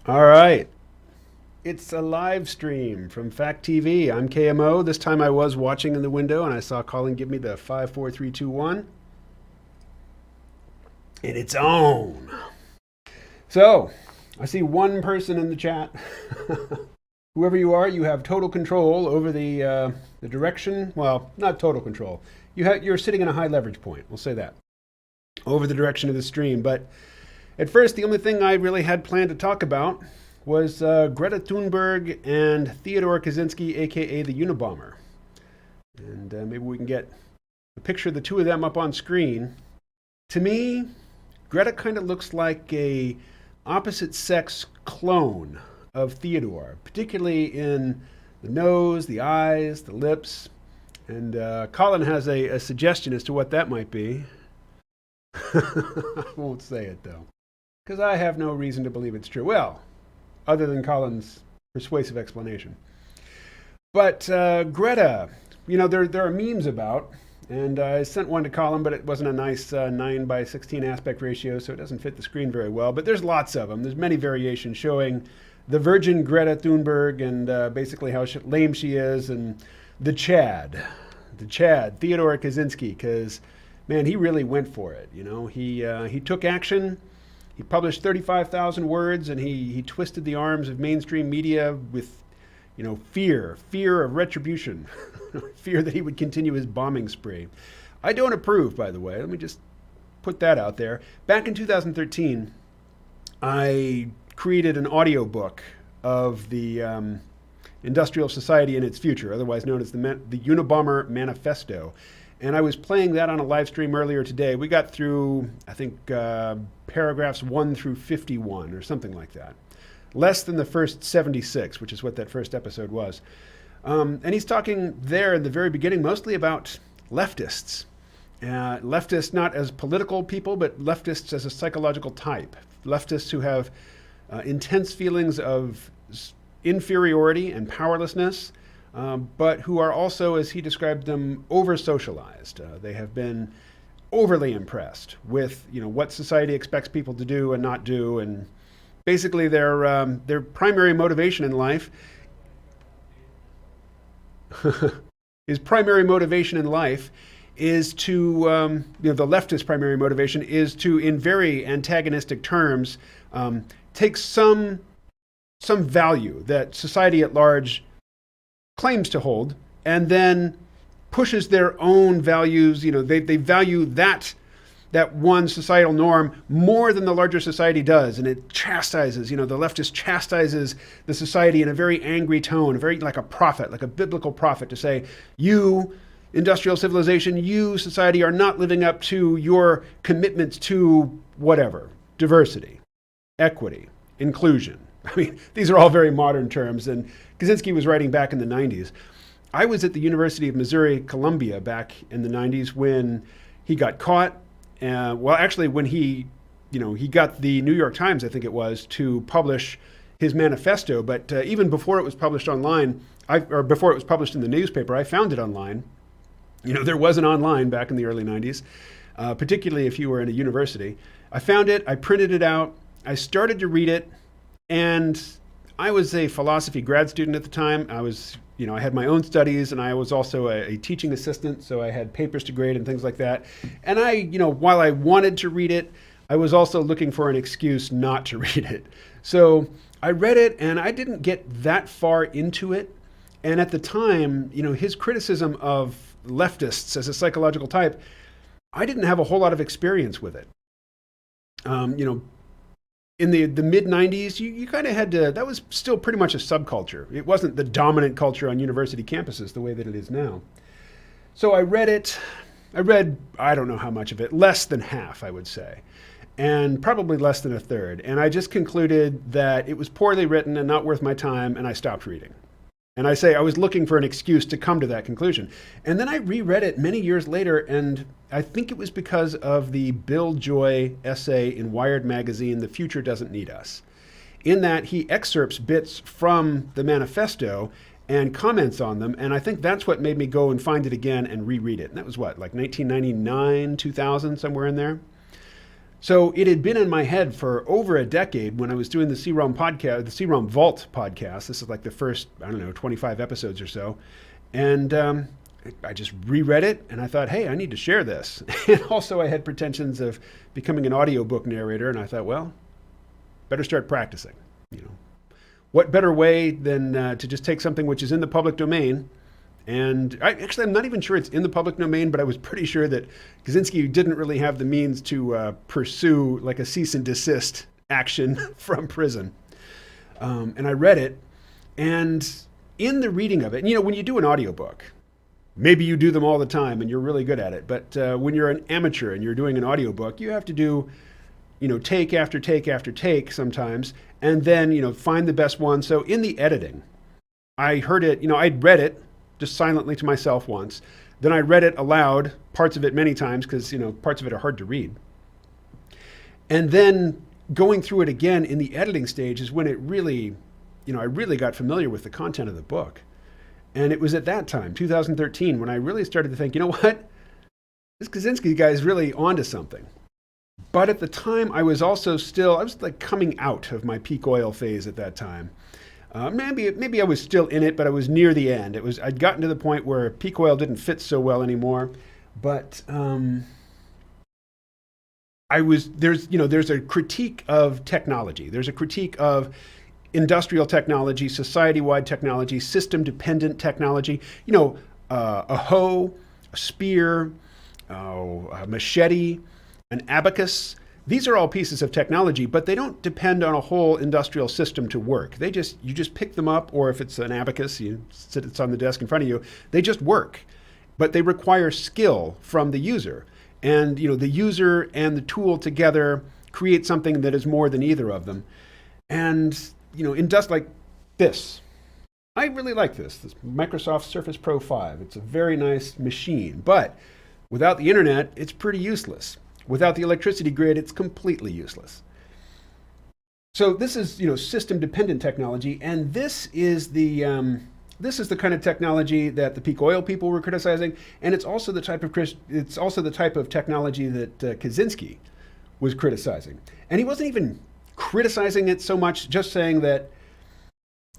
All right. It's a live stream from Fact TV. I'm KMO. This time I was watching in the window and I saw Colin give me the 5, 4, 3, 2, 1. And it's on. So, I see one person in the chat. Whoever you are, you have total control over the direction. Well, not total control. You're sitting in a high leverage point. We'll say that. Over the direction of the stream. But at first, the only thing I really had planned to talk about was Greta Doonberg and Theodore Kaczynski, aka the Unabomber. And maybe we can get a picture of the two of them up on screen. To me, Greta kind of looks like a opposite sex clone of Theodore, particularly in the nose, the eyes, the lips. And Colin has a suggestion as to what that might be. I won't say it though, because I have no reason to believe it's true. Well, other than Colin's persuasive explanation. But Greta, there are memes about, and I sent one to Colin, but it wasn't a nice 9:16 aspect ratio, so it doesn't fit the screen very well. But there's lots of them. There's many variations showing the virgin Greta Thunberg and basically how lame she is, and the Chad, Theodore Kaczynski, because man, he really went for it. He took action. He published 35,000 words, and he twisted the arms of mainstream media with, fear of retribution, fear that he would continue his bombing spree. I don't approve, by the way. Let me just put that out there. Back in 2013, I created an audiobook of the industrial society and its future, otherwise known as the Unabomber Manifesto. And I was playing that on a live stream earlier today. We got through, I think, paragraphs 1 through 51 or something like that. Less than the first 76, which is what that first episode was. And he's talking there in the very beginning mostly about leftists. Leftists not as political people, but leftists as a psychological type. Leftists who have intense feelings of inferiority and powerlessness, but who are also, as he described them, over-socialized. They have been overly impressed with, what society expects people to do and not do, and basically their primary motivation in life his primary motivation in life is to, the leftist primary motivation is to, in very antagonistic terms, take some value that society at large claims to hold, and then pushes their own values. They value that one societal norm more than the larger society does, and it chastises. The leftist chastises the society in a very angry tone, very like a prophet, like a biblical prophet, to say, "You, industrial civilization, you, society, are not living up to your commitments to whatever, diversity, equity, inclusion." I mean, these are all very modern terms, and Kaczynski was writing back in the 90s. I was at the University of Missouri, Columbia back in the 90s when he got caught. Actually, when he got the New York Times, I think it was, to publish his manifesto. But even before it was published online, or before it was published in the newspaper, I found it online. There wasn't online back in the early 90s, particularly if you were in a university. I found it, I printed it out, I started to read it, and I was a philosophy grad student at the time. I had my own studies, and I was also a teaching assistant, so I had papers to grade and things like that. And while I wanted to read it, I was also looking for an excuse not to read it. So I read it, and I didn't get that far into it. And at the time, his criticism of leftists as a psychological type, I didn't have a whole lot of experience with it. In the mid-90s, you kind of had to, that was still pretty much a subculture. It wasn't the dominant culture on university campuses the way that it is now. So I read it. I don't know how much of it, less than half, I would say, and probably less than a third. And I just concluded that it was poorly written and not worth my time, and I stopped reading. And I say I was looking for an excuse to come to that conclusion. And then I reread it many years later, and I think it was because of the Bill Joy essay in Wired magazine, "The Future Doesn't Need Us." In that, he excerpts bits from the manifesto and comments on them, and I think that's what made me go and find it again and reread it. And that was what, like 1999, 2000, somewhere in there? So it had been in my head for over a decade when I was doing the C-ROM podcast, the C-ROM Vault podcast. This is like the first, 25 episodes or so. And I just reread it and I thought, hey, I need to share this. And also I had pretensions of becoming an audiobook narrator. And I thought, well, better start practicing. What better way than to just take something which is in the public domain. And I'm not even sure it's in the public domain, but I was pretty sure that Kaczynski didn't really have the means to pursue like a cease and desist action from prison. And I read it, and in the reading of it, when you do an audiobook, maybe you do them all the time and you're really good at it. But when you're an amateur and you're doing an audiobook, you have to do, take after take after take sometimes, and then, find the best one. So in the editing, I heard it, I'd read it just silently to myself once. Then I read it aloud, parts of it many times, because, parts of it are hard to read. And then going through it again in the editing stage is when it really, I really got familiar with the content of the book. And it was at that time, 2013, when I really started to think, what? This Kaczynski guy is really onto something. But at the time, I was like coming out of my peak oil phase at that time. Maybe I was still in it, but I was near the end. I'd gotten to the point where peak oil didn't fit so well anymore. But there's a critique of technology. There's a critique of industrial technology, society-wide technology, system-dependent technology. A hoe, a spear, a machete, an abacus. These are all pieces of technology, but they don't depend on a whole industrial system to work. You just pick them up, or if it's an abacus, it's on the desk in front of you, they just work. But they require skill from the user. And, the user and the tool together create something that is more than either of them. And, like this. I really like this Microsoft Surface Pro 5. It's a very nice machine, but without the internet, it's pretty useless. Without the electricity grid, it's completely useless. So this is, system-dependent technology, and this is the kind of technology that the peak oil people were criticizing, and it's also the type of technology that Kaczynski was criticizing. And he wasn't even criticizing it so much, just saying that.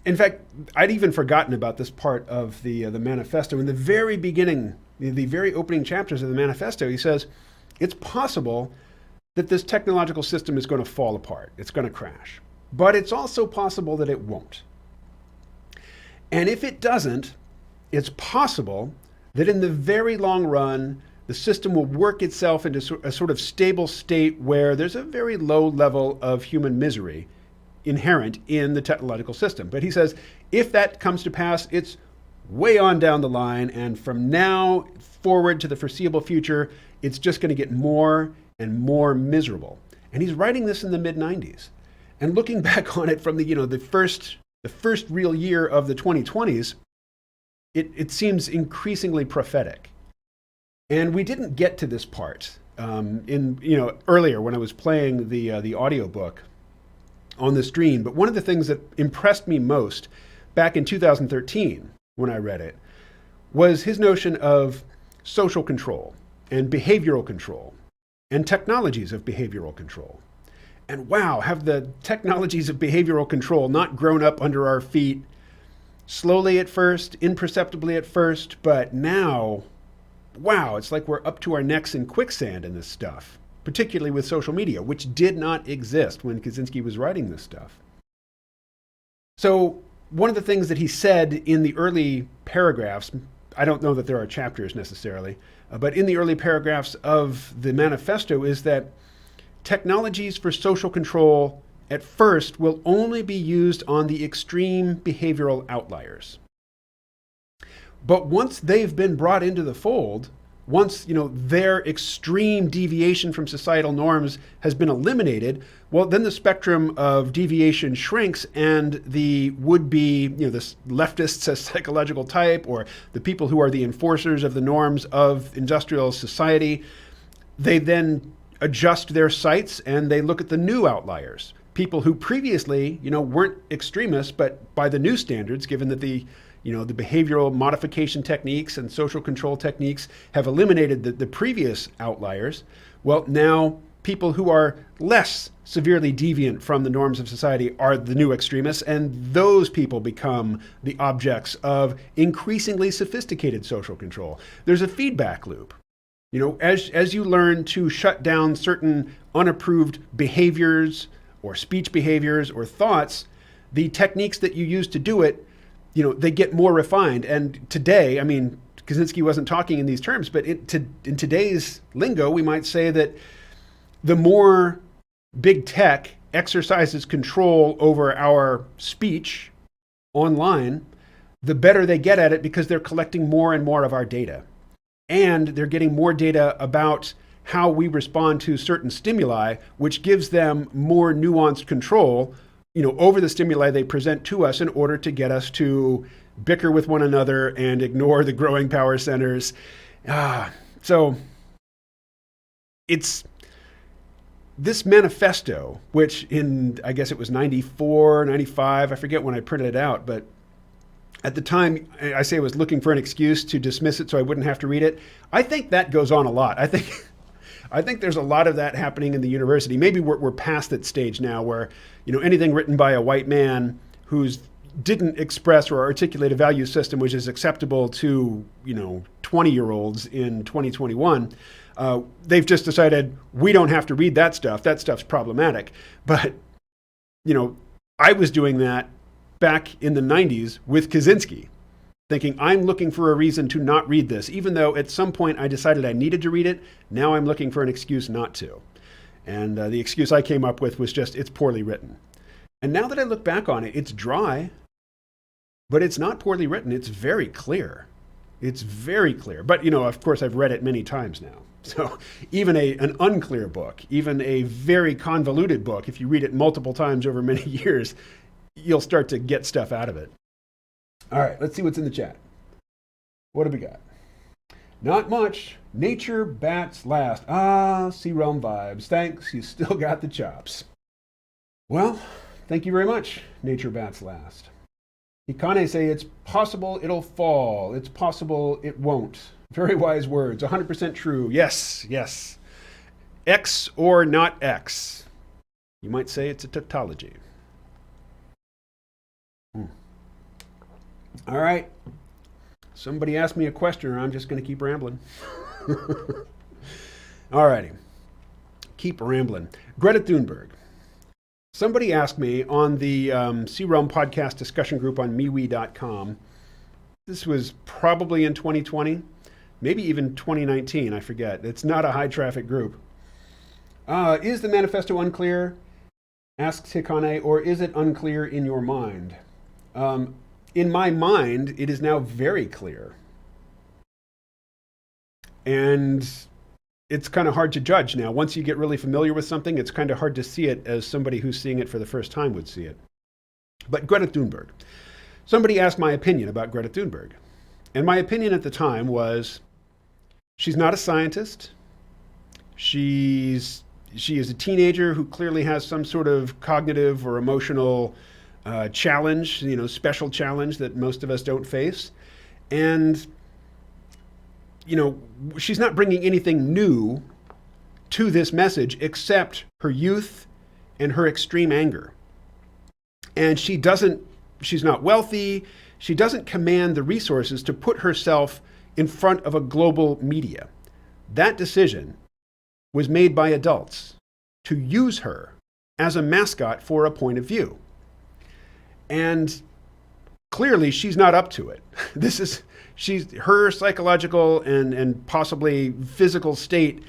In fact, I'd even forgotten about this part of the manifesto. In the very beginning, the very opening chapters of the manifesto, he says, it's possible that this technological system is going to fall apart. It's going to crash. But it's also possible that it won't. And if it doesn't, it's possible that in the very long run, the system will work itself into a sort of stable state where there's a very low level of human misery inherent in the technological system. But he says, if that comes to pass, it's way on down the line. And from now forward to the foreseeable future, it's just going to get more and more miserable. And he's writing this in the mid-90s. And looking back on it from the first real year of the 2020s, it seems increasingly prophetic. And we didn't get to this part earlier when I was playing the audiobook on the stream. But one of the things that impressed me most back in 2013 when I read it was his notion of social control and behavioral control and technologies of behavioral control. And wow, have the technologies of behavioral control not grown up under our feet slowly at first, imperceptibly at first, but now, wow, it's like we're up to our necks in quicksand in this stuff, particularly with social media, which did not exist when Kaczynski was writing this stuff. So one of the things that he said in the early paragraphs, I don't know that there are chapters necessarily, but in the early paragraphs of the manifesto is that technologies for social control at first will only be used on the extreme behavioral outliers. But once they've been brought into the fold, once their extreme deviation from societal norms has been eliminated, well, then the spectrum of deviation shrinks, and the would-be, the leftists as psychological type, or the people who are the enforcers of the norms of industrial society, they then adjust their sights and they look at the new outliers, people who previously, weren't extremists, but by the new standards, given that the behavioral modification techniques and social control techniques have eliminated the previous outliers. Well, now people who are less severely deviant from the norms of society are the new extremists, and those people become the objects of increasingly sophisticated social control. There's a feedback loop. You know, as you learn to shut down certain unapproved behaviors or speech behaviors or thoughts, the techniques that you use to do it, you know, they get more refined. And today, I mean, Kaczynski wasn't talking in these terms, but in today's lingo, we might say that the more big tech exercises control over our speech online, the better they get at it, because they're collecting more and more of our data. And they're getting more data about how we respond to certain stimuli, which gives them more nuanced control, you know, over the stimuli they present to us in order to get us to bicker with one another and ignore the growing power centers. So it's this manifesto, which in, I guess it was 94, 95, I forget when I printed it out, but at the time, I say I was looking for an excuse to dismiss it so I wouldn't have to read it. I think that goes on a lot. I think there's a lot of that happening in the university. Maybe we're past that stage now where, you know, anything written by a white man who's didn't express or articulate a value system which is acceptable to, you know, 20-year-olds in 2021, they've just decided we don't have to read that stuff. That stuff's problematic. But, you know, I was doing that back in the 90s with Kaczynski, thinking I'm looking for a reason to not read this, even though at some point I decided I needed to read it. Now I'm looking for an excuse not to. And the excuse I came up with was just, it's poorly written. And now that I look back on it, it's dry, but it's not poorly written. It's very clear. It's very clear. But, you know, of course, I've read it many times now. So even an unclear book, even a very convoluted book, if you read it multiple times over many years, you'll start to get stuff out of it. All right, let's see what's in the chat. What have we got? Not much. Nature bats last. C-Realm vibes. Thanks, you still got the chops. Well, thank you very much, Nature bats last. Hikane say it's possible it'll fall. It's possible it won't. Very wise words. 100% true. Yes, yes. X or not X. You might say it's a tautology. All right. Somebody asked me a question, or I'm just going to keep rambling. All righty. Keep rambling. Greta Doonberg. Somebody asked me on the C-Realm podcast discussion group on MeWe.com. This was probably in 2020, maybe even 2019, I forget. It's not a high-traffic group. Is the manifesto unclear? Asks Hikane, or is it unclear in your mind? In my mind, it is now very clear. And it's kind of hard to judge now. Once you get really familiar with something, it's kind of hard to see it as somebody who's seeing it for the first time would see it. But Greta Doonberg. Somebody asked my opinion about Greta Doonberg. And my opinion at the time was, she's not a scientist. She is a teenager who clearly has some sort of cognitive or emotional challenge, you know, special challenge that most of us don't face. And, you know, she's not bringing anything new to this message except her youth and her extreme anger. And she's not wealthy. She doesn't command the resources to put herself in front of a global media. That decision was made by adults to use her as a mascot for a point of view. And clearly she's not up to it. Her psychological and possibly physical state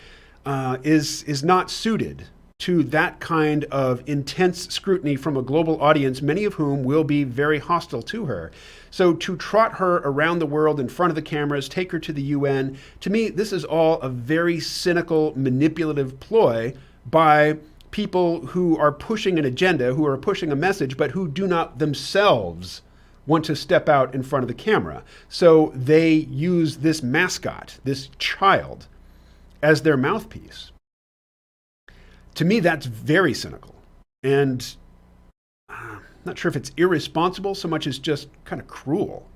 is not suited to that kind of intense scrutiny from a global audience, many of whom will be very hostile to her. So to trot her around the world in front of the cameras, take her to the UN, to me, this is all a very cynical, manipulative ploy by people who are pushing an agenda, who are pushing a message, but who do not themselves want to step out in front of the camera. So they use this mascot, this child, as their mouthpiece. To me, that's very cynical. And I'm not sure if it's irresponsible so much as just kind of cruel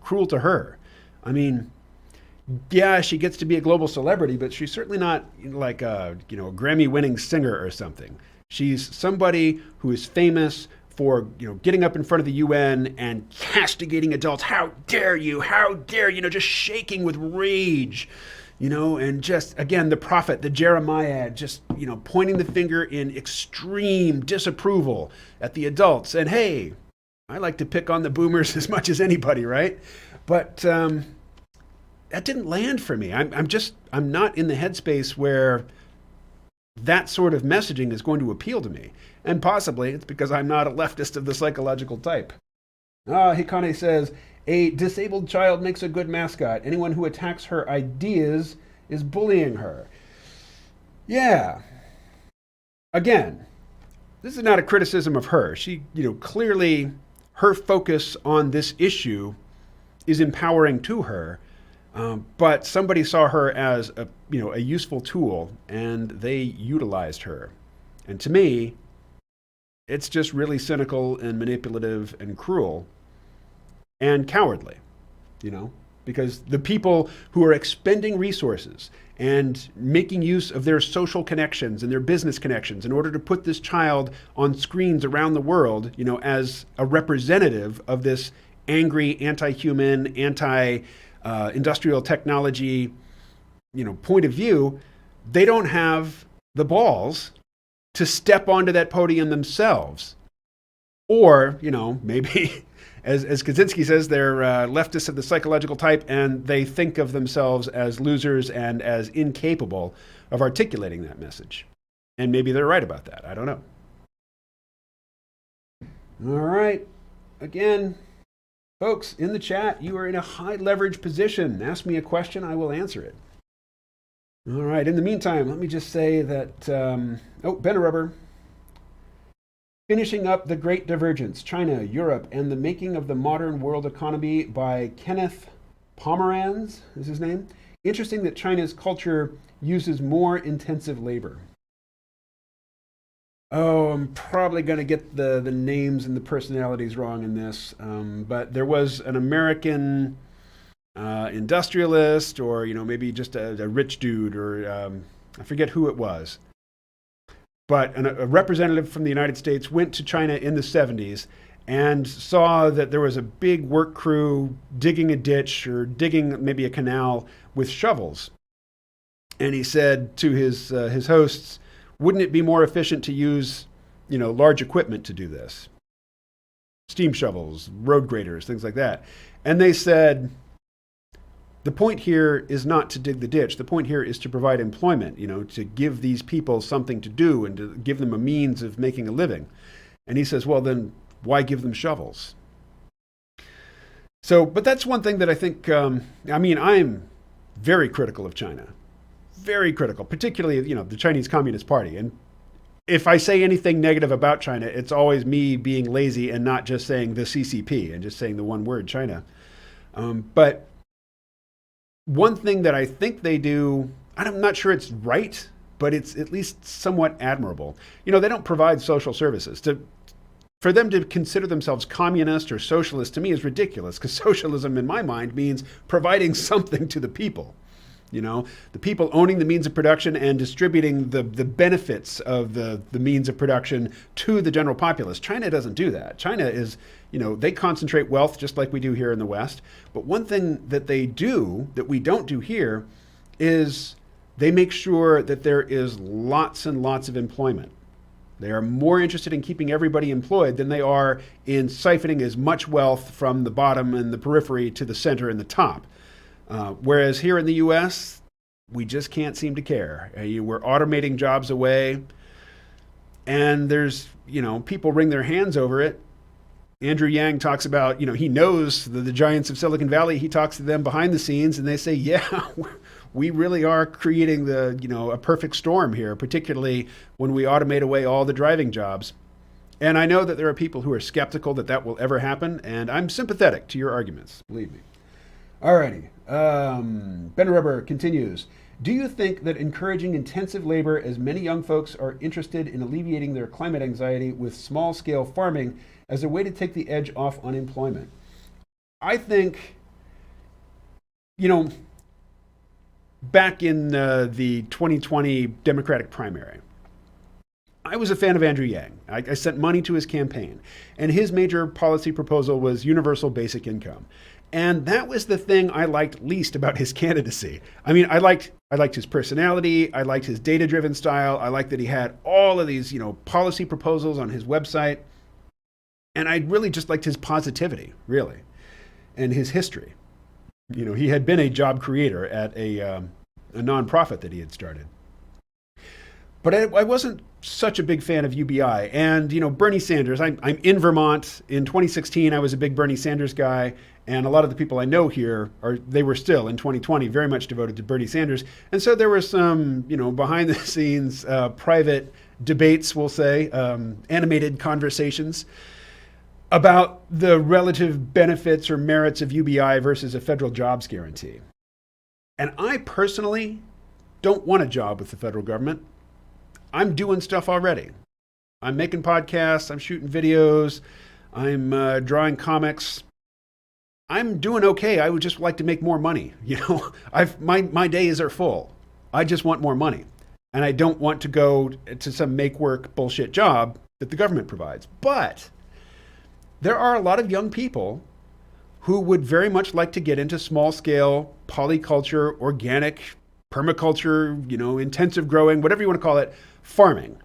to her. I mean, yeah, she gets to be a global celebrity, but she's certainly not like a a Grammy-winning singer or something. She's somebody who is famous for getting up in front of the UN and castigating adults. How dare you? How dare just shaking with rage, and just again the prophet, the Jeremiah, just pointing the finger in extreme disapproval at the adults. And hey, I like to pick on the boomers as much as anybody, right? But that didn't land for me. I'm not in the headspace where that sort of messaging is going to appeal to me. And possibly it's because I'm not a leftist of the psychological type. Hikane says, a disabled child makes a good mascot. Anyone who attacks her ideas is bullying her. Yeah. Again, this is not a criticism of her. She, clearly her focus on this issue is empowering to her. But somebody saw her as a useful tool, and they utilized her. And to me, it's just really cynical and manipulative and cruel and cowardly, because the people who are expending resources and making use of their social connections and their business connections in order to put this child on screens around the world, as a representative of this angry, anti-human, industrial technology, point of view, they don't have the balls to step onto that podium themselves. Or, maybe, as Kaczynski says, they're leftists of the psychological type, and they think of themselves as losers and as incapable of articulating that message. And maybe they're right about that. I don't know. All right. Again, folks, in the chat, you are in a high leverage position. Ask me a question, I will answer it. All right, in the meantime, let me just say that, Benarubber, finishing up The Great Divergence, China, Europe, and the Making of the Modern World Economy by Kenneth Pomeranz, is his name. Interesting that China's culture uses more intensive labor. Oh, I'm probably going to get the names and the personalities wrong in this, but there was an American industrialist, or maybe just a rich dude, or I forget who it was, but a representative from the United States went to China in the 70s and saw that there was a big work crew digging a ditch or digging maybe a canal with shovels, and he said to his hosts, wouldn't it be more efficient to use, large equipment to do this? Steam shovels, road graders, things like that. And they said, the point here is not to dig the ditch. The point here is to provide employment, to give these people something to do and to give them a means of making a living. And he says, well, then why give them shovels? So, but that's one thing that I think, I'm very critical of China. Very critical, particularly, the Chinese Communist Party. And if I say anything negative about China, it's always me being lazy and not just saying the CCP and just saying the one word, China. But one thing that I think they do, I'm not sure it's right, but it's at least somewhat admirable. They don't provide social services. For them to consider themselves communist or socialist, to me, is ridiculous, because socialism, in my mind, means providing something to the people. The people owning the means of production and distributing the benefits of the means of production to the general populace. China doesn't do that. China is, they concentrate wealth just like we do here in the West. But one thing that they do that we don't do here is they make sure that there is lots and lots of employment. They are more interested in keeping everybody employed than they are in siphoning as much wealth from the bottom and the periphery to the center and the top. Whereas here in the U.S., we just can't seem to care. We're automating jobs away, and there's, people wring their hands over it. Andrew Yang talks about, he knows the giants of Silicon Valley. He talks to them behind the scenes, and they say, yeah, we really are creating a perfect storm here, particularly when we automate away all the driving jobs. And I know that there are people who are skeptical that will ever happen, and I'm sympathetic to your arguments, believe me. Alrighty. Ben Rubber continues. Do you think that encouraging intensive labor, as many young folks are interested in alleviating their climate anxiety with small-scale farming, as a way to take the edge off unemployment? I think, back in the 2020 Democratic primary. I was a fan of Andrew Yang. I sent money to his campaign, and his major policy proposal was universal basic income. And that was the thing I liked least about his candidacy. I mean, I liked his personality. I liked his data-driven style. I liked that he had all of these, policy proposals on his website. And I really just liked his positivity, really, and his history. He had been a job creator at a nonprofit that he had started. But I wasn't such a big fan of UBI. And, Bernie Sanders, I'm in Vermont. In 2016, I was a big Bernie Sanders guy. And a lot of the people I know here, they were still in 2020 very much devoted to Bernie Sanders. And so there were some, behind the scenes private debates, we'll say, animated conversations about the relative benefits or merits of UBI versus a federal jobs guarantee. And I personally don't want a job with the federal government. I'm doing stuff already. I'm making podcasts, I'm shooting videos, I'm drawing comics. I'm doing okay. I would just like to make more money. My days are full. I just want more money. And I don't want to go to some make work bullshit job that the government provides. But there are a lot of young people who would very much like to get into small scale polyculture, organic, permaculture, intensive growing, whatever you want to call it, farming.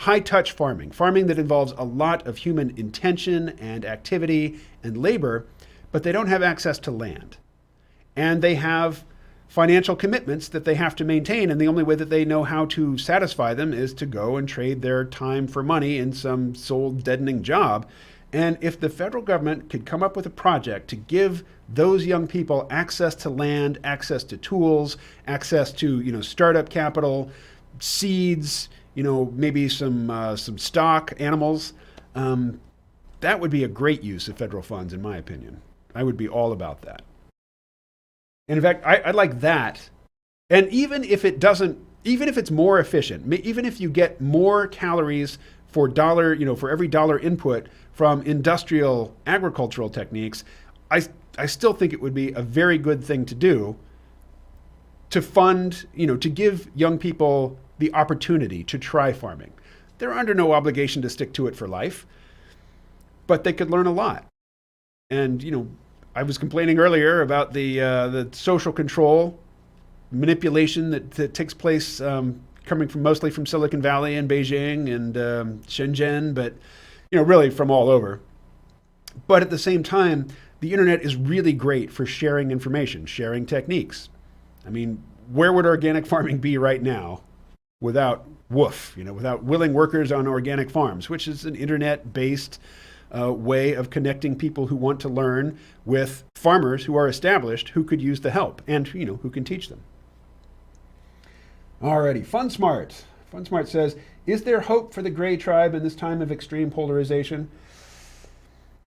High touch farming that involves a lot of human intention and activity and labor, but they don't have access to land. And they have financial commitments that they have to maintain, and the only way that they know how to satisfy them is to go and trade their time for money in some soul-deadening job. And if the federal government could come up with a project to give those young people access to land, access to tools, access to startup capital, seeds, maybe some stock, animals, that would be a great use of federal funds, in my opinion. I would be all about that. And in fact, I like that. And even if it's more efficient, even if you get more calories for for every dollar input from industrial agricultural techniques, I still think it would be a very good thing to do to fund, to give young people the opportunity to try farming. They're under no obligation to stick to it for life, but they could learn a lot. And, I was complaining earlier about the social control manipulation that takes place coming mostly from Silicon Valley and Beijing and Shenzhen, but really from all over. But at the same time, the internet is really great for sharing information, sharing techniques. I mean, where would organic farming be right now without WWOOF, without willing workers on organic farms, which is an internet-based way of connecting people who want to learn with farmers who are established who could use the help and who can teach them. Alrighty, FunSmart. FunSmart says, is there hope for the Gray tribe in this time of extreme polarization?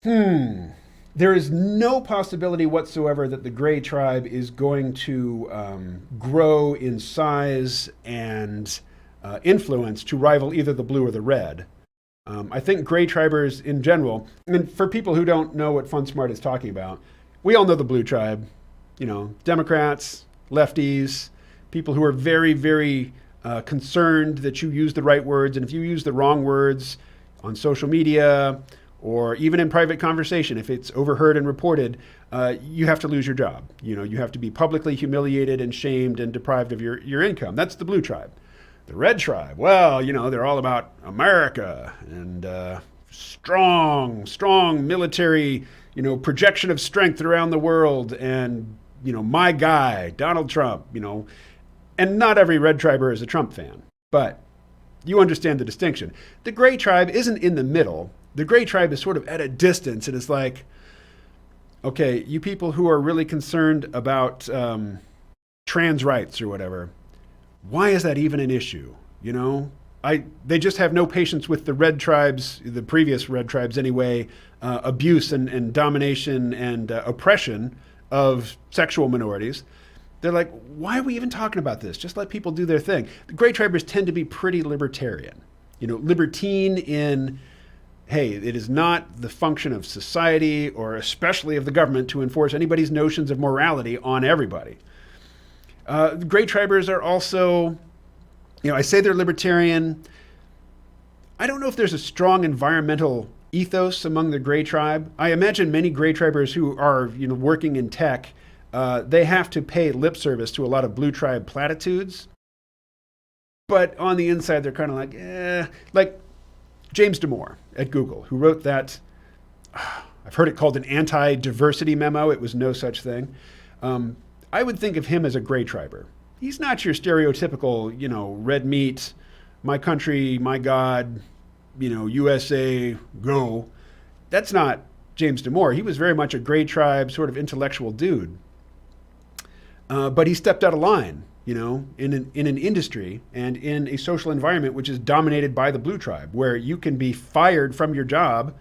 There is no possibility whatsoever that the Gray tribe is going to grow in size and influence to rival either the blue or the red. I think Gray tribers in general, and for people who don't know what FunSmart is talking about, we all know the blue tribe, Democrats, lefties, people who are very, very concerned that you use the right words. And if you use the wrong words on social media or even in private conversation, if it's overheard and reported, you have to lose your job. You have to be publicly humiliated and shamed and deprived of your income. That's the blue tribe. The red tribe, well, they're all about America and strong military, projection of strength around the world and, my guy, Donald Trump, and not every red triber is a Trump fan, but you understand the distinction. The Gray tribe isn't in the middle. The Gray tribe is sort of at a distance, and it's like, okay, you people who are really concerned about trans rights or whatever, why is that even an issue? They just have no patience with the red tribes, the previous red tribes anyway, abuse and domination and oppression of sexual minorities. They're like, why are we even talking about this? Just let people do their thing. The Gray tribers tend to be pretty libertarian, libertine in, hey, it is not the function of society or especially of the government to enforce anybody's notions of morality on everybody. Gray tribers are also, I say they're libertarian. I don't know if there's a strong environmental ethos among the Gray tribe. I imagine many Gray tribers who are, working in tech, they have to pay lip service to a lot of Blue tribe platitudes. But on the inside, they're kind of like James Damore at Google, who wrote that, I've heard it called an anti-diversity memo. It was no such thing. I would think of him as a Gray triber. He's not your stereotypical, red meat, my country, my God, USA, go. That's not James Damore. He was very much a Gray tribe sort of intellectual dude. But he stepped out of line, in an industry and in a social environment which is dominated by the Blue tribe, where you can be fired from your job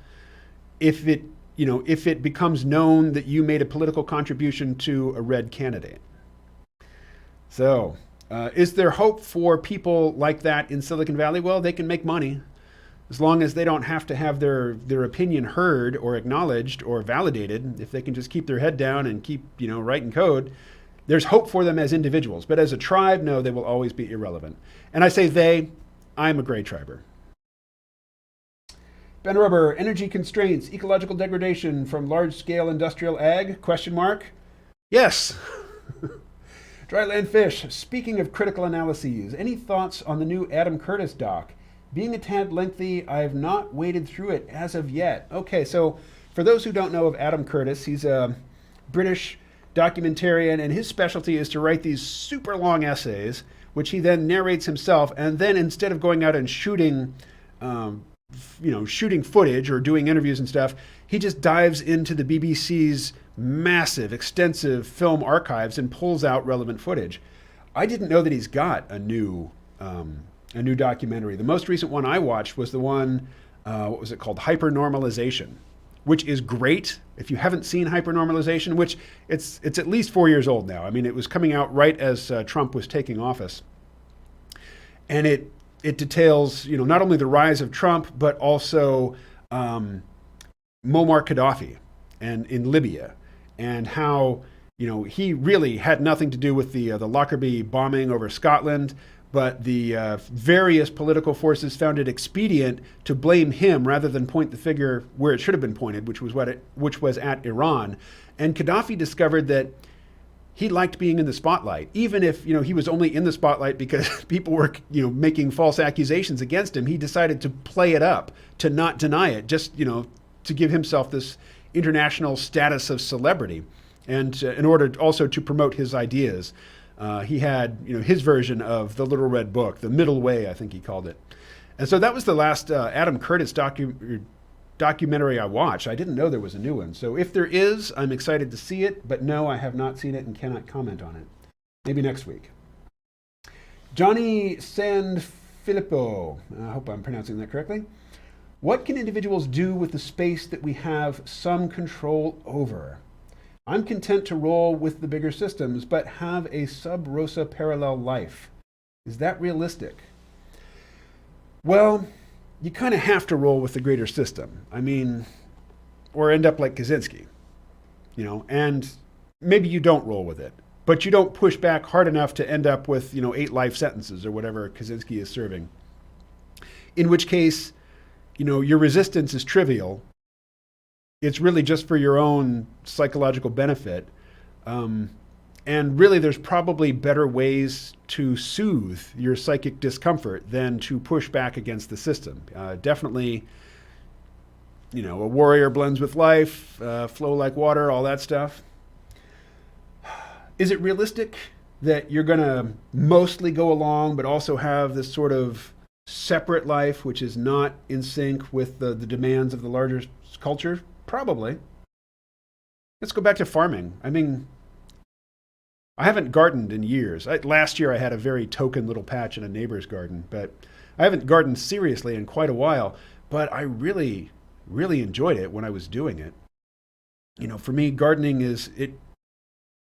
if it becomes known that you made a political contribution to a red candidate. So, is there hope for people like that in Silicon Valley? Well, they can make money as long as they don't have to have their opinion heard or acknowledged or validated. If they can just keep their head down and keep, writing code, there's hope for them as individuals. But as a tribe, no, they will always be irrelevant. And I say they, I'm a Gray triber. Ben Rubber, energy constraints, ecological degradation from large-scale industrial ag, ? Yes. Dryland Fish, speaking of critical analyses, any thoughts on the new Adam Curtis doc? Being a tad lengthy, I have not waded through it as of yet. Okay, so for those who don't know of Adam Curtis, he's a British documentarian, and his specialty is to write these super long essays, which he then narrates himself, and then instead of going out and shooting footage or doing interviews and stuff, he just dives into the BBC's massive, extensive film archives and pulls out relevant footage. I didn't know that he's got a new documentary. The most recent one I watched was the one, what was it called? Hypernormalization, which is great. If you haven't seen Hypernormalization, which it's at least 4 years old now. I mean, it was coming out right as Trump was taking office. And it details, not only the rise of Trump, but also Muammar Gaddafi and in Libya, and how, he really had nothing to do with the Lockerbie bombing over Scotland, but the various political forces found it expedient to blame him rather than point the finger where it should have been pointed, which was at Iran. And Gaddafi discovered that he liked being in the spotlight, even if he was only in the spotlight because people were making false accusations against him. He decided to play it up, to not deny it, just to give himself this international status of celebrity, and in order also to promote his ideas. He had his version of the Little Red Book, the Middle Way, I think he called it. And so that was the last Adam Curtis documentary I watched. I didn't know there was a new one. So if there is, I'm excited to see it, but no, I have not seen it and cannot comment on it. Maybe next week. Johnny Sanfilippo, I hope I'm pronouncing that correctly. What can individuals do with the space that we have some control over? I'm content to roll with the bigger systems, but have a sub-rosa parallel life. Is that realistic? Well, you kind of have to roll with the greater system. I mean, or end up like Kaczynski, and maybe you don't roll with it, but you don't push back hard enough to end up with, 8 life sentences or whatever Kaczynski is serving. In which case, your resistance is trivial. It's really just for your own psychological benefit. And really, there's probably better ways to soothe your psychic discomfort than to push back against the system. Definitely, a warrior blends with life, flow like water, all that stuff. Is it realistic that you're going to mostly go along, but also have this sort of separate life, which is not in sync with the demands of the larger culture? Probably. Let's go back to farming. I mean, I haven't gardened in years. Last year I had a very token little patch in a neighbor's garden, but I haven't gardened seriously in quite a while, but I really, really enjoyed it when I was doing it. For me, gardening is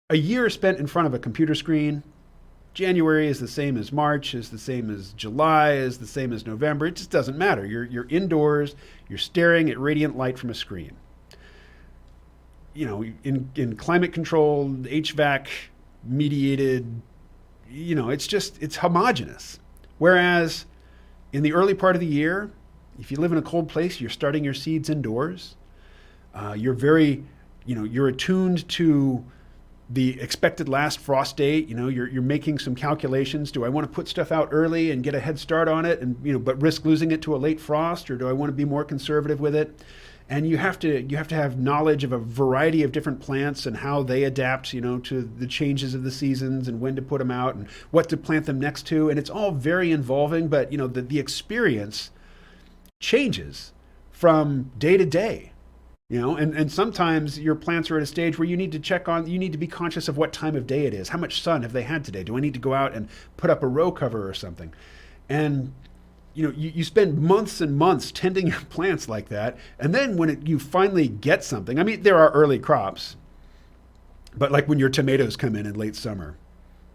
a year spent in front of a computer screen. January is the same as March, is the same as July, is the same as November. It just doesn't matter. You're indoors, you're staring at radiant light from a screen. In climate controlled, HVAC mediated, it's homogenous. Whereas in the early part of the year, if you live in a cold place, you're starting your seeds indoors. You're attuned to the expected last frost date. You're making some calculations. Do I want to put stuff out early and get a head start on it, and but risk losing it to a late frost, or do I want to be more conservative with it? And you have to have knowledge of a variety of different plants and how they adapt, to the changes of the seasons and when to put them out and what to plant them next to. And it's all very involving, but the experience changes from day to day. And sometimes your plants are at a stage where you need to be conscious of what time of day it is. How much sun have they had today? Do I need to go out and put up a row cover or something? And you spend months and months tending your plants like that. And then when you finally get something, I mean, there are early crops, but like when your tomatoes come in late summer,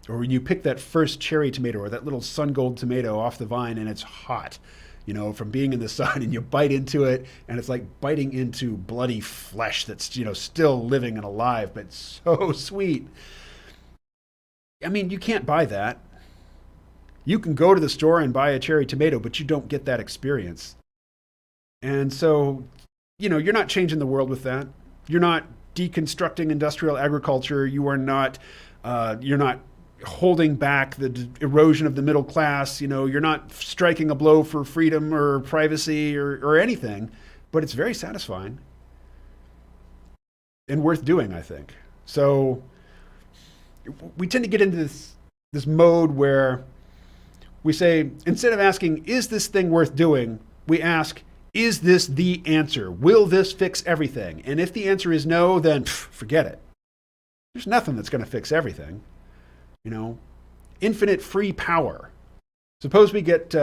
or when you pick that first cherry tomato or that little sun gold tomato off the vine and it's hot, from being in the sun, and you bite into it and it's like biting into bloody flesh that's, still living and alive, but so sweet. I mean, you can't buy that. You can go to the store and buy a cherry tomato, but you don't get that experience. And so, you're not changing the world with that. You're not deconstructing industrial agriculture. You're not holding back the erosion of the middle class. You're not striking a blow for freedom or privacy or anything, but it's very satisfying and worth doing, I think. So we tend to get into this mode where we say, instead of asking, is this thing worth doing? We ask, is this the answer? Will this fix everything? And if the answer is no, then forget it. There's nothing that's going to fix everything. Infinite free power. Suppose we get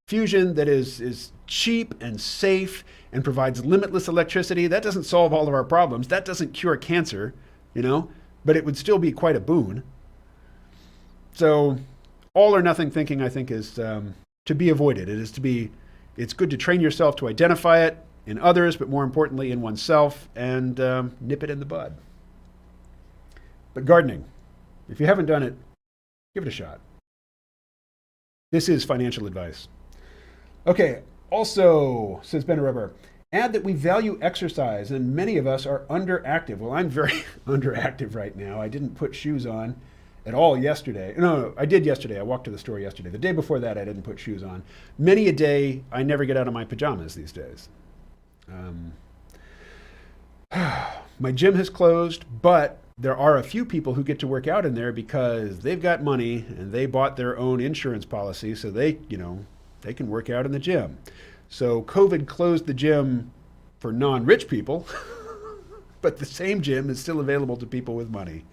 fusion that is cheap and safe and provides limitless electricity. That doesn't solve all of our problems. That doesn't cure cancer, but it would still be quite a boon. So all or nothing thinking, I think, is to be avoided. It's good to train yourself to identify it in others, but more importantly in oneself, and nip it in the bud. But gardening, if you haven't done it, give it a shot. This is financial advice. Okay, also, says Ben Rubber, add that we value exercise and many of us are underactive. Well, I'm very underactive right now. I didn't put shoes on at all yesterday. No, I did yesterday. I walked to the store yesterday. The day before that, I didn't put shoes on. Many a day, I never get out of my pajamas these days. My gym has closed, but there are a few people who get to work out in there because they've got money and they bought their own insurance policy, so they can work out in the gym. So COVID closed the gym for non-rich people, but the same gym is still available to people with money.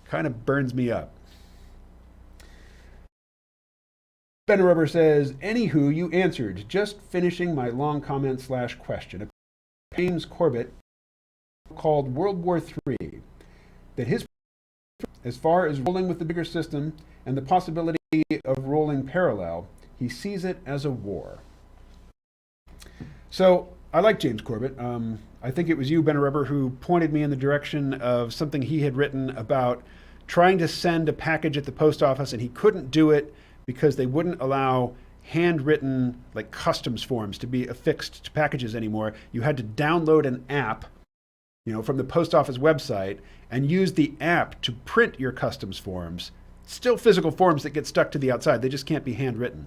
Kind of burns me up. Ben Rubber says, anywho, you answered. Just finishing my long comment / question. James Corbett called World War III. That his, as far as rolling with the bigger system and the possibility of rolling parallel, he sees it as a war. So I like James Corbett. I think it was you, Ben Rubber, who pointed me in the direction of something he had written about trying to send a package at the post office, and he couldn't do it because they wouldn't allow handwritten like customs forms to be affixed to packages anymore. You had to download an app, from the post office website and use the app to print your customs forms. Still physical forms that get stuck to the outside. They just can't be handwritten.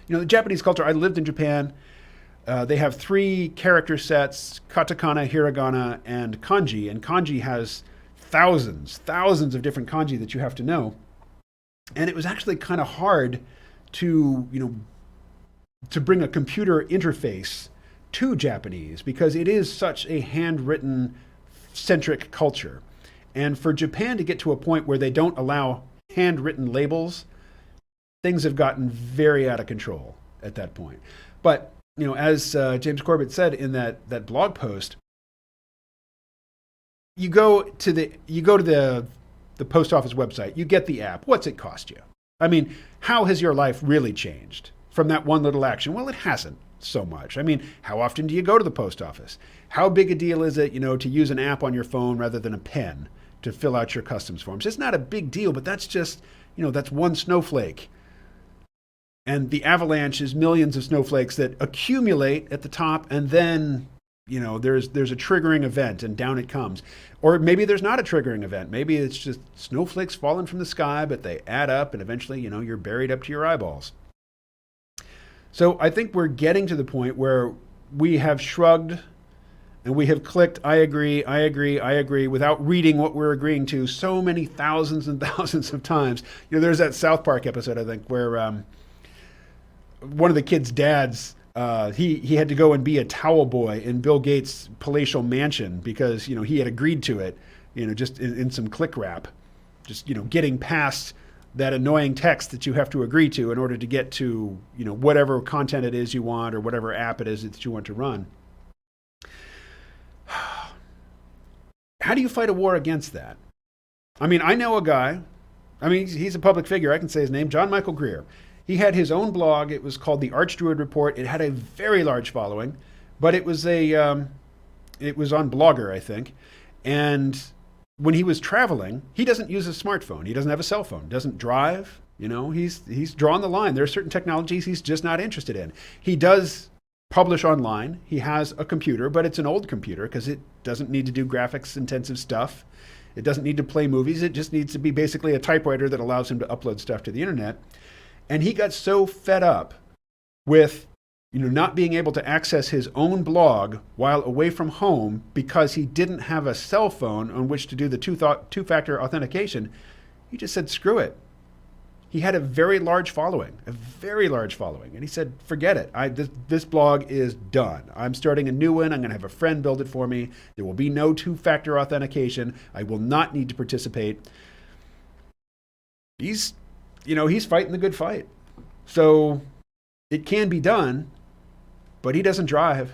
The Japanese culture, I lived in Japan. They have 3 character sets, katakana, hiragana, and kanji. And kanji has thousands of different kanji that you have to know. And it was actually kind of hard to bring a computer interface to Japanese because it is such a handwritten centric culture. And for Japan to get to a point where they don't allow handwritten labels, things have gotten very out of control at that point. But, as James Corbett said in that blog post, you go to the post office website, you get the app. What's it cost you? I mean, how has your life really changed from that one little action? Well, it hasn't so much. I mean, how often do you go to the post office? How big a deal is it, to use an app on your phone rather than a pen to fill out your customs forms? It's not a big deal, but that's just that's one snowflake. And the avalanche is millions of snowflakes that accumulate at the top, and then, there's a triggering event and down it comes. Or maybe there's not a triggering event. Maybe it's just snowflakes falling from the sky, but they add up and eventually, you're buried up to your eyeballs. So I think we're getting to the point where we have shrugged and we have clicked, I agree, I agree, I agree, without reading what we're agreeing to so many thousands and thousands of times. There's that South Park episode, I think, where one of the kids' dads, he had to go and be a towel boy in Bill Gates' palatial mansion because, he had agreed to it, just in some click wrap, just, getting past that annoying text that you have to agree to in order to get to, whatever content it is you want or whatever app it is that you want to run. How do you fight a war against that? I mean, I know a guy, he's a public figure. I can say his name, John Michael Greer. He had his own blog. It was called the Archdruid Report. It had a very large following, but it was it was on Blogger, I think. And when he was traveling, he doesn't use a smartphone. He doesn't have a cell phone, doesn't drive. He's drawn the line. There are certain technologies he's just not interested in. He does publish online. He has a computer, but it's an old computer because it doesn't need to do graphics intensive stuff. It doesn't need to play movies. It just needs to be basically a typewriter that allows him to upload stuff to the internet. And he got so fed up with not being able to access his own blog while away from home because he didn't have a cell phone on which to do the two-factor authentication. He just said, screw it. He had a very large following. And he said, forget it. This blog is done. I'm starting a new one. I'm going to have a friend build it for me. There will be no two-factor authentication. I will not need to participate. He's fighting the good fight. So it can be done, but he doesn't drive.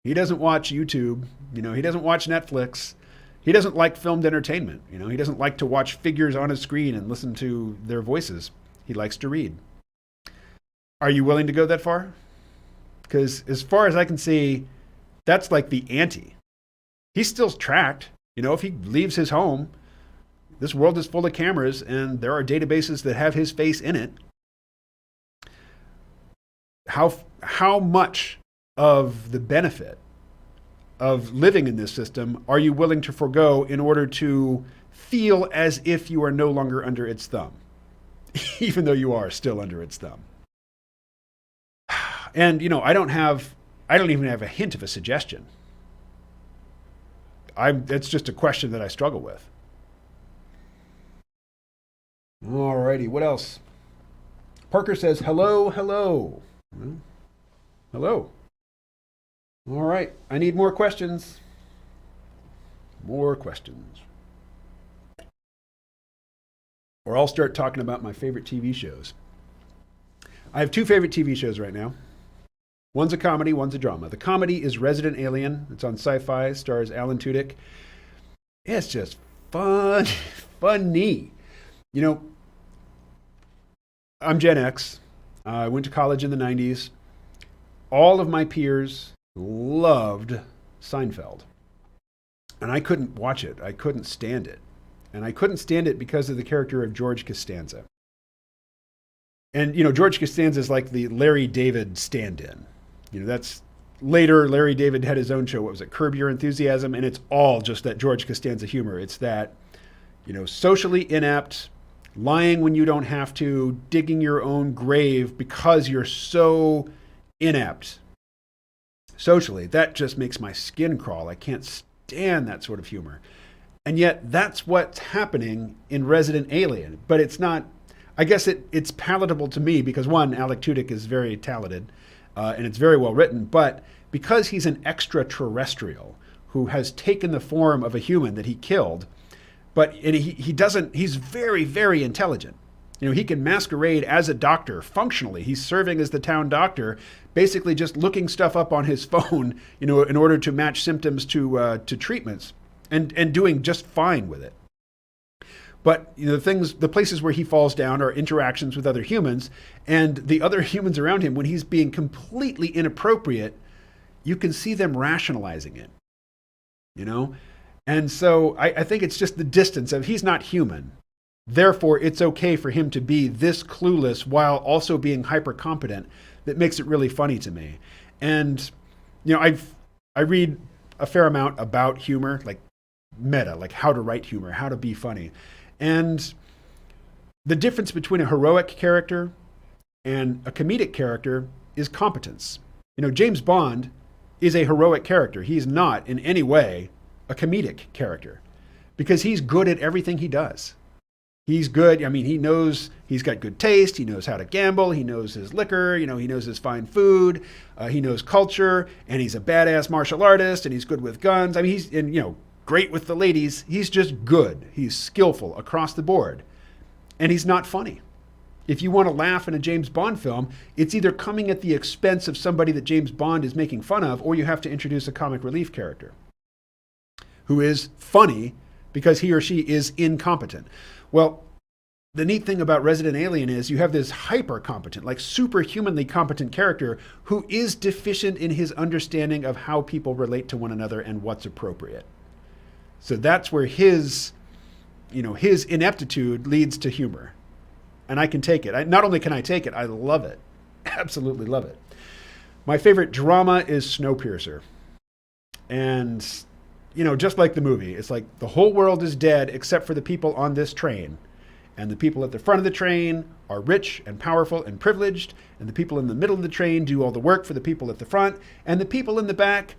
He doesn't watch YouTube. He doesn't watch Netflix. He doesn't like filmed entertainment. He doesn't like to watch figures on a screen and listen to their voices. He likes to read. Are you willing to go that far? Because as far as I can see, that's like the ante. He's still tracked. If he leaves his home, this world is full of cameras and there are databases that have his face in it. How much of the benefit of living in this system are you willing to forego in order to feel as if you are no longer under its thumb, even though you are still under its thumb? And, I don't even have a hint of a suggestion. It's just a question that I struggle with. Alrighty, what else? Parker says, hello. Well, hello. All right, I need more questions. Or I'll start talking about my favorite TV shows. I have two favorite TV shows right now. One's a comedy, one's a drama. The comedy is Resident Alien. It's on Sci-Fi, stars Alan Tudyk. It's just funny. I'm Gen X. I went to college in the 90s. All of my peers loved Seinfeld. And I couldn't watch it. I couldn't stand it. And I couldn't stand it because of the character of George Costanza. And, George Costanza is like the Larry David stand-in. That's later. Larry David had his own show. What was it? Curb Your Enthusiasm. And it's all just that George Costanza humor. It's that, socially inept, lying when you don't have to, digging your own grave because you're so inept. Socially, that just makes my skin crawl. I can't stand that sort of humor. And yet that's what's happening in Resident Alien. But it's not, I guess it's palatable to me because one, Alec Tudyk is very talented and it's very well written, but because he's an extraterrestrial who has taken the form of a human that he killed, but he's very, very intelligent. He can masquerade as a doctor functionally. He's serving as the town doctor, basically just looking stuff up on his phone, in order to match symptoms to treatments and doing just fine with it. But the places where he falls down are interactions with other humans, and the other humans around him, when he's being completely inappropriate, you can see them rationalizing it, And so I think it's just the distance of he's not human. Therefore, it's okay for him to be this clueless while also being hyper competent. That makes it really funny to me. And I read a fair amount about humor, like meta, like how to write humor, how to be funny. And the difference between a heroic character and a comedic character is competence. James Bond is a heroic character. He's not in any way a comedic character because he's good at everything he does. He's good. I mean, he knows, he's got good taste. He knows how to gamble. He knows his liquor. He knows his fine food. He knows culture, and he's a badass martial artist, and he's good with guns. I mean, he's great with the ladies. He's just good. He's skillful across the board, and he's not funny. If you want to laugh in a James Bond film, it's either coming at the expense of somebody that James Bond is making fun of, or you have to introduce a comic relief character who is funny because he or she is incompetent. Well, the neat thing about Resident Alien is you have this hyper competent, like superhumanly competent character who is deficient in his understanding of how people relate to one another and what's appropriate. So that's where his ineptitude leads to humor. And I can take it. Not only can I take it, I love it. Absolutely love it. My favorite drama is Snowpiercer. And, just like the movie, it's like the whole world is dead except for the people on this train. And the people at the front of the train are rich and powerful and privileged. And the people in the middle of the train do all the work for the people at the front. And the people in the back,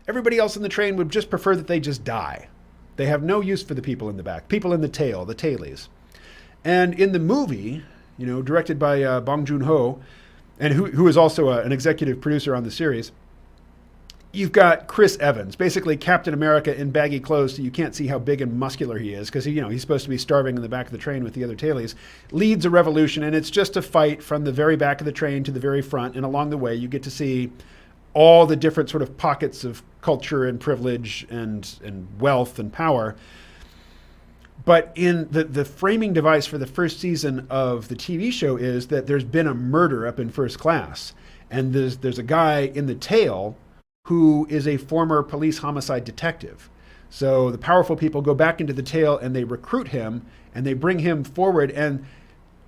everybody else in the train would just prefer that they just die. They have no use for the people in the back, people in the tail, the tailies. And in the movie, directed by Bong Joon-ho, and who is also an executive producer on the series, you've got Chris Evans, basically Captain America in baggy clothes so you can't see how big and muscular he is because he's supposed to be starving in the back of the train with the other tailies, leads a revolution, and it's just a fight from the very back of the train to the very front, and along the way you get to see all the different sort of pockets of culture and privilege and wealth and power. But in the framing device for the first season of the TV show is that there's been a murder up in first class. And there's a guy in the tail who is a former police homicide detective. So the powerful people go back into the tail and they recruit him and they bring him forward. And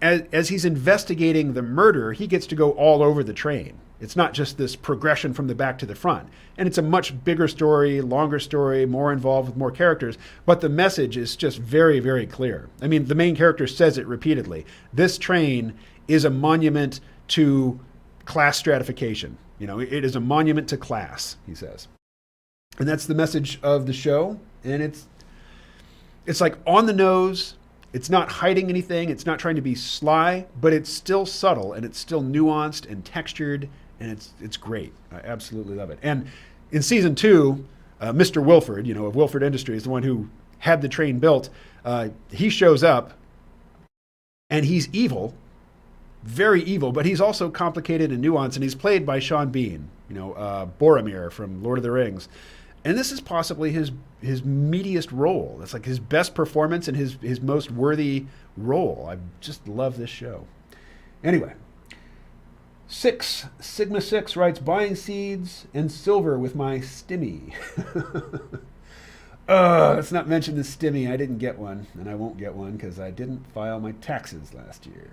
as he's investigating the murder, he gets to go all over the train. It's not just this progression from the back to the front. And it's a much bigger story, longer story, more involved with more characters. But the message is just very, very clear. I mean, the main character says it repeatedly. This train is a monument to class stratification. It is a monument to class, he says. And that's the message of the show. And it's like on the nose. It's not hiding anything. It's not trying to be sly, but it's still subtle and it's still nuanced and textured. And it's great. I absolutely love it. And in season 2, Mr. Wilford, of Wilford Industries, the one who had the train built, he shows up and he's evil, very evil, but he's also complicated and nuanced. And he's played by Sean Bean, Boromir from Lord of the Rings. And this is possibly his meatiest role. It's like his best performance and his most worthy role. I just love this show. Anyway. Sigma 6 writes, buying seeds and silver with my stimmy. Let's not mention the stimmy. I didn't get one, and I won't get one because I didn't file my taxes last year.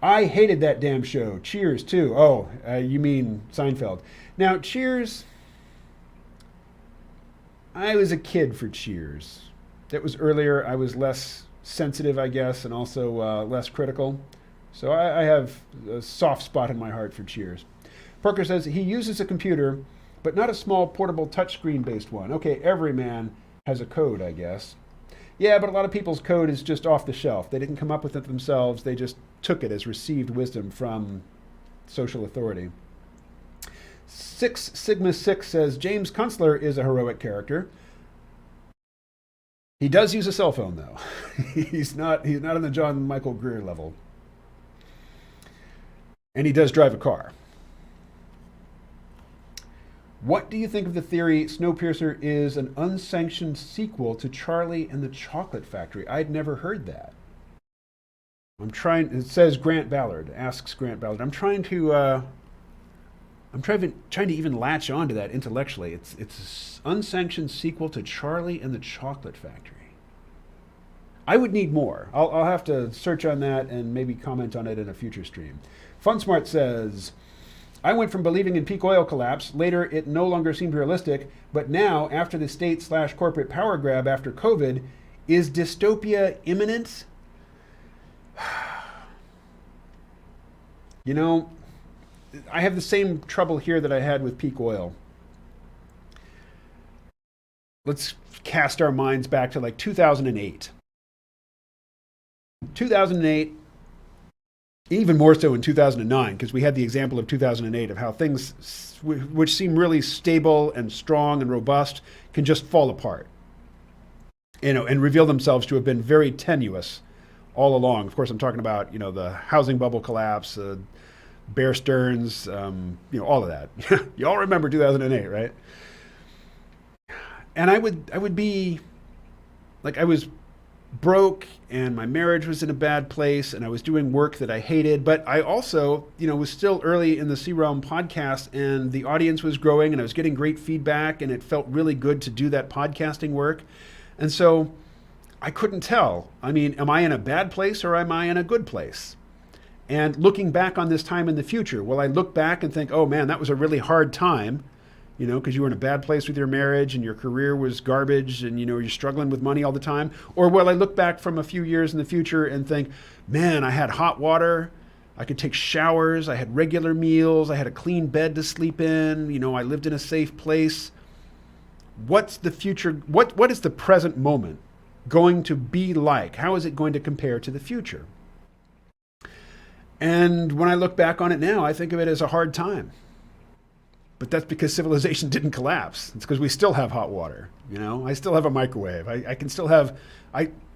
I hated that damn show. Cheers, too. Oh, you mean Seinfeld. Now, Cheers, I was a kid for Cheers. That was earlier. I was less sensitive, I guess, and also less critical. So I have a soft spot in my heart for Cheers. Parker says he uses a computer, but not a small portable touchscreen-based one. Okay, every man has a code, I guess. Yeah, but a lot of people's code is just off the shelf. They didn't come up with it themselves. They just took it as received wisdom from social authority. 6 Sigma 6 says James Kunstler is a heroic character. He does use a cell phone, though. He's not on the John Michael Greer level. And he does drive a car. What do you think of the theory Snowpiercer is an unsanctioned sequel to Charlie and the Chocolate Factory? I'd never heard that. It says Grant Ballard, asks Grant Ballard. I'm trying to even latch onto that intellectually. It's an unsanctioned sequel to Charlie and the Chocolate Factory. I would need more. I'll have to search on that and maybe comment on it in a future stream. FunSmart says, I went from believing in peak oil collapse. Later, it no longer seemed realistic. But now, after the state/corporate power grab after COVID, is dystopia imminent? You know, I have the same trouble here that I had with peak oil. Let's cast our minds back to like 2008. 2008, even more so in 2009, because we had the example of 2008 of how things which seem really stable and strong and robust can just fall apart, and reveal themselves to have been very tenuous all along. Of course, I'm talking about, the housing bubble collapse, Bear Stearns, all of that. You all remember 2008, right? And I would be like, I was broke and my marriage was in a bad place and I was doing work that I hated, but I also, was still early in the C-Realm podcast and the audience was growing and I was getting great feedback and it felt really good to do that podcasting work. And so I couldn't tell. I mean, am I in a bad place or am I in a good place? And looking back on this time in the future, will I look back and think, oh man, that was a really hard time, because you were in a bad place with your marriage and your career was garbage and, you're struggling with money all the time? Or will I look back from a few years in the future and think, man, I had hot water, I could take showers, I had regular meals, I had a clean bed to sleep in, I lived in a safe place. What's the future? What is the present moment going to be like? How is it going to compare to the future? And when I look back on it now, I think of it as a hard time. But that's because civilization didn't collapse. It's because we still have hot water. I still have a microwave. I can still have,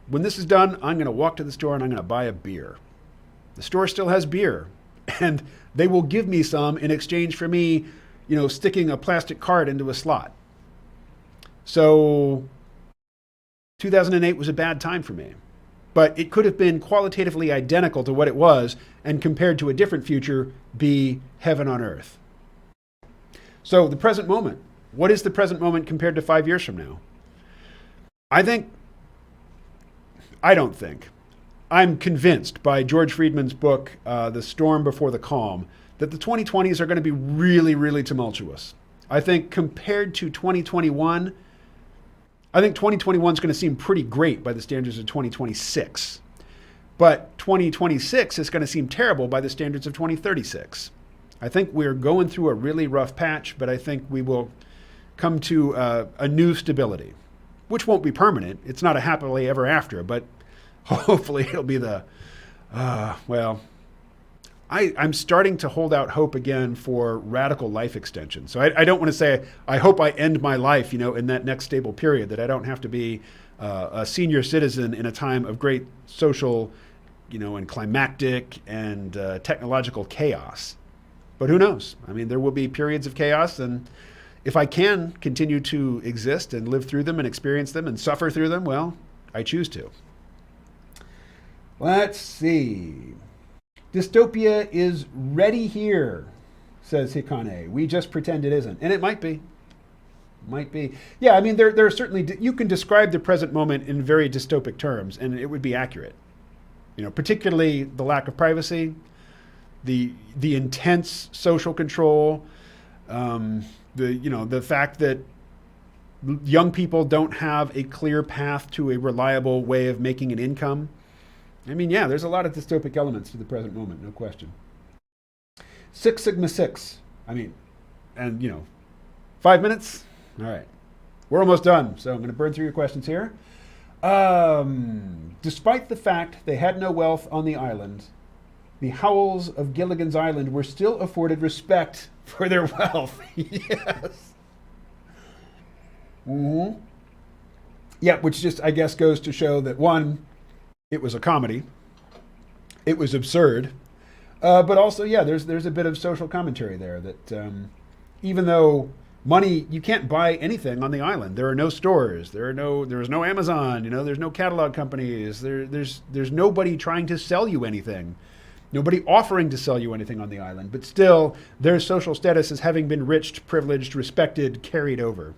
when this is done, I'm going to walk to the store and I'm going to buy a beer. The store still has beer. And they will give me some in exchange for me, sticking a plastic card into a slot. So 2008 was a bad time for me. But it could have been qualitatively identical to what it was and compared to a different future be heaven on earth. So the present moment, what is the present moment compared to 5 years from now? I'm convinced by George Friedman's book, The Storm Before the Calm, that the 2020s are going to be really, really tumultuous. I think compared to 2021, I think 2021 is going to seem pretty great by the standards of 2026. But 2026 is going to seem terrible by the standards of 2036. I think we're going through a really rough patch, but I think we will come to a new stability, which won't be permanent. It's not a happily ever after, but hopefully it'll be I'm starting to hold out hope again for radical life extension. So I don't want to say, I hope I end my life, in that next stable period, that I don't have to be a senior citizen in a time of great social, and climactic and technological chaos. But who knows? I mean, there will be periods of chaos, and if I can continue to exist and live through them and experience them and suffer through them, well, I choose to. Let's see. Dystopia is ready here, says Hikane. We just pretend it isn't. And it might be. Might be. Yeah, I mean, there are certainly, you can describe the present moment in very dystopic terms, and it would be accurate. Particularly the lack of privacy, the intense social control, the fact that young people don't have a clear path to a reliable way of making an income. I mean, yeah, there's a lot of dystopic elements to the present moment, no question. 6 Sigma 6. I mean, and 5 minutes? All right. We're almost done, so I'm going to burn through your questions here. Despite the fact they had no wealth on the island, the Howells of Gilligan's Island were still afforded respect for their wealth. Yes. Mm-hmm. Yeah, which just, I guess, goes to show that, one, it was a comedy. It was absurd. But also, yeah, there's a bit of social commentary there that even though money, you can't buy anything on the island. There are no stores. There is no Amazon. There's no catalog companies. There's nobody trying to sell you anything. Nobody offering to sell you anything on the island. But still, their social status is having been rich, privileged, respected, carried over.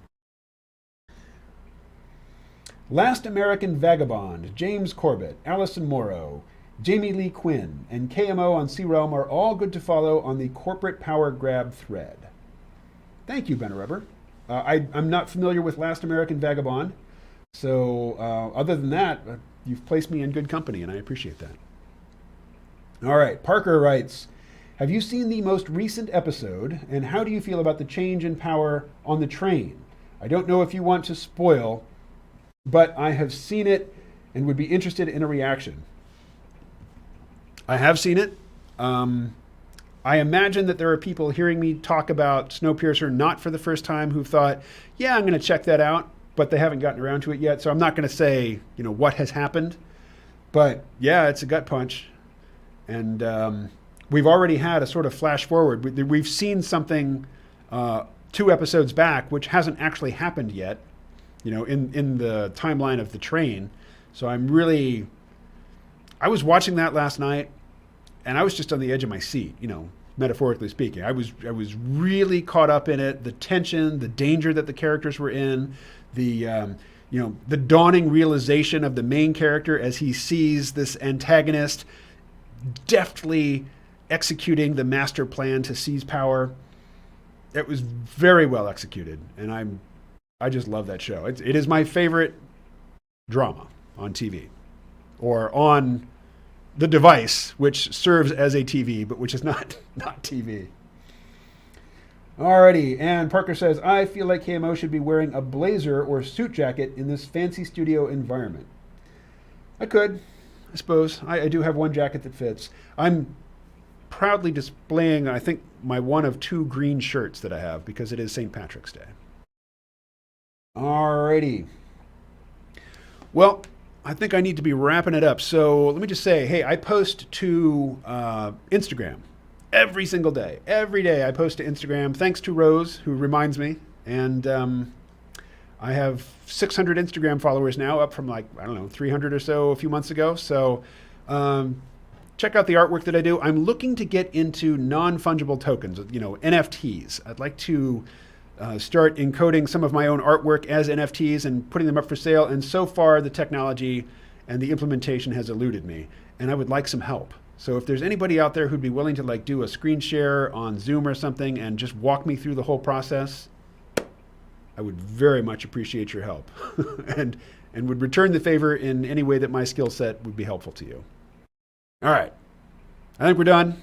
Last American Vagabond, James Corbett, Allison Morrow, Jamie Lee Quinn, and KMO on C-Realm are all good to follow on the corporate power grab thread. Thank you, Ben Rubber. I'm not familiar with Last American Vagabond, so other than that, you've placed me in good company, and I appreciate that. All right, Parker writes, have you seen the most recent episode, and how do you feel about the change in power on the train? I don't know if you want to spoil, but I have seen it and would be interested in a reaction. I have seen it. I imagine that there are people hearing me talk about Snowpiercer not for the first time who've thought, yeah, I'm going to check that out, but they haven't gotten around to it yet. So I'm not going to say, what has happened. But yeah, it's a gut punch. And we've already had a sort of flash forward. We've seen something 2 episodes back, which hasn't actually happened yet, in the timeline of the train. So I was watching that last night, and I was just on the edge of my seat, metaphorically speaking. I was really caught up in it, the tension, the danger that the characters were in, the dawning realization of the main character as he sees this antagonist deftly executing the master plan to seize power. It was very well executed, and I just love that show. It is my favorite drama on TV, or on the device which serves as a TV, but which is not TV. Alrighty, and Parker says, I feel like KMO should be wearing a blazer or suit jacket in this fancy studio environment. I could, I suppose. I do have one jacket that fits. I'm proudly displaying, I think, my one of 2 green shirts that I have because it is St. Patrick's Day. Alrighty. Well, I think I need to be wrapping it up. So let me just say, hey, I post to Instagram every single day. Every day I post to Instagram, thanks to Rose, who reminds me. And I have 600 Instagram followers now, up from 300 or so a few months ago. So check out the artwork that I do. I'm looking to get into non-fungible tokens, NFTs. I'd like to start encoding some of my own artwork as NFTs and putting them up for sale. And so far, the technology and the implementation has eluded me, and I would like some help. So if there's anybody out there who'd be willing to do a screen share on Zoom or something and just walk me through the whole process, I would very much appreciate your help and would return the favor in any way that my skill set would be helpful to you. All right. I think we're done.